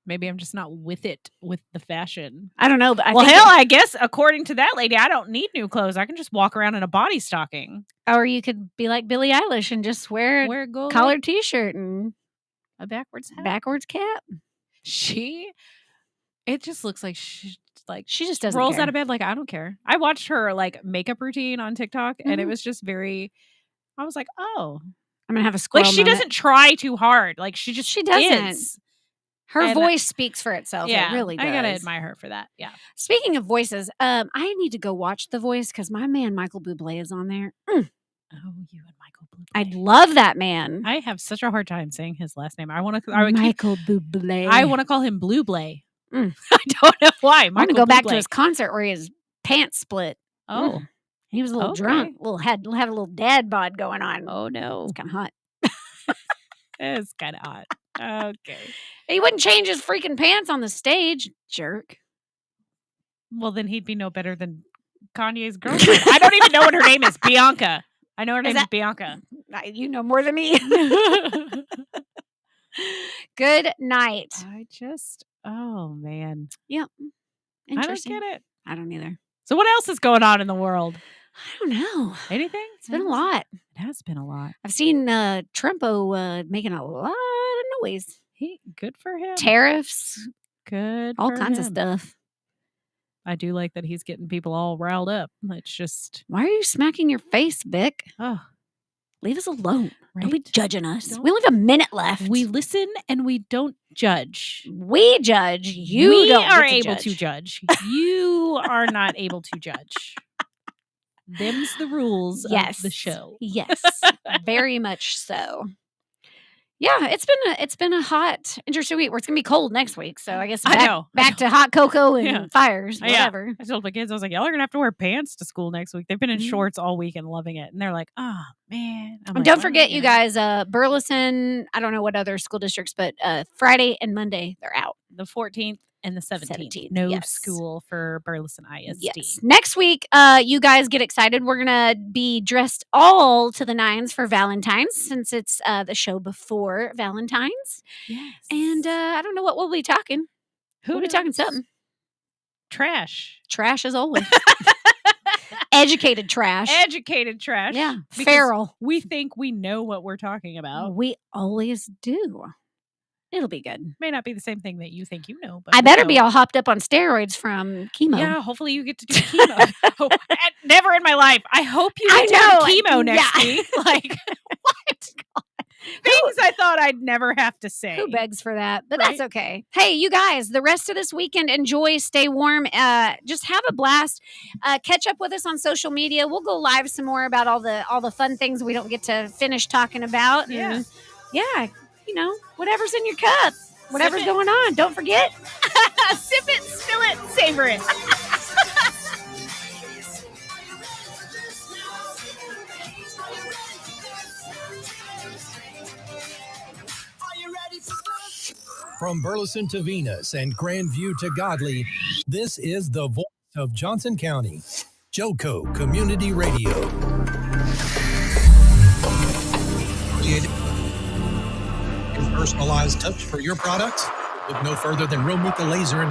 Maybe I'm just not with it with the fashion. I don't know, but I Well, think hell, I guess according to that lady, I don't need new clothes. I can just walk around in a body stocking. or you could be like Billie Eilish and just wear Wear a gold collared t-shirt and a backwards hat. backwards cap. It just looks like she like She just doesn't rolls care. out of bed like I don't care. I watched her like makeup routine on TikTok and it Mhm. was just very. I was like, oh, I'm gonna have a squirrel like she moment. doesn't try too hard. Like she doesn't. is. Her and- voice speaks for itself. Yeah, It really does. I gotta admire her for that. Yeah. Speaking of voices, I need to go watch The Voice because my man Michael Bublé is on there. Oh, you and Michael Bublé. I love that man. I have such a hard time saying his last name. I would keep. Michael Bublé. I want to call him Blue Blay. Mm. I don't know why. I want to Michael go back to Bublé. his concert where his pants split. Oh, He was a little Okay. drunk. Had a little dad bod going on. oh no, It's kind of hot. it's kind of hot. Okay. He wouldn't change his freaking pants on the stage, jerk. Well, then he'd be no better than Kanye's girlfriend. I don't even know what her name is. Bianca. I know her name is that- Bianca. You know more than me. Good night. Oh man, Yep. I don't Interesting. get it. I don't either. So what else is going on in the world? I don't know. Anything? It's been a lot. It has been a lot. I've seen Trumpo making a lot of noise. Good for him. Tariffs, Good. All for kinds of him. stuff. I do like that he's getting people all riled up. It's just, Why are you smacking your face, Vic? oh, Leave us alone. Don't be Right? judging us. Don't- We only have a minute left. we listen and we don't judge. We judge. You we don't are get to able judge. to judge. You are not able to judge. Them's the rules Yes. of the show. Yes, very much so. Yeah, it's been a hot, interesting week. It's gonna be cold next week, so I guess I know. back to hot cocoa and Yeah. fires, Yeah. whatever. I told my kids, I was like, y'all are gonna have to wear pants to school next week. They've been in Mhm. shorts all week and loving it. And they're like, oh man. I'm And like, don't "Well, forget, you know." guys, Burleson, I don't know what other school districts, but Friday and Monday, they're out. The 14th and the 17th. 17th, No yes. school for Burleson ISD. Yes. Next week, you guys get excited. We're going to be dressed all to the nines for Valentine's since it's the show before Valentine's. Yes. And I don't know what we'll be talking. Who We'll be talking knows? something. Trash. Trash as always. Educated trash. Educated trash. Yeah. Because Feral. We think we know what we're talking about. We always do. It'll be good. May not be the same thing that you think you know, but I we better know. be all hopped up on steroids from chemo. Yeah, hopefully you get to do chemo. Oh, never in my life. I hope you I get to know, do chemo next yeah. week. Like, what? Things I thought I'd never have to say. Who begs for that? But Right? that's okay. Hey, you guys, the rest of this weekend, enjoy, stay warm, just have a blast. Catch up with us on social media. We'll go live some more about all the fun things we don't get to finish talking about. Yeah. And yeah, you know, whatever's in your cup, whatever's it. going on, don't forget. Sip it, spill it, savor it. From Burleson to Venus and Grandview to Godley, this is the voice of Johnson County, Joco Community Radio. Created a personalized touch for your products. Look no further than Romuka Laser and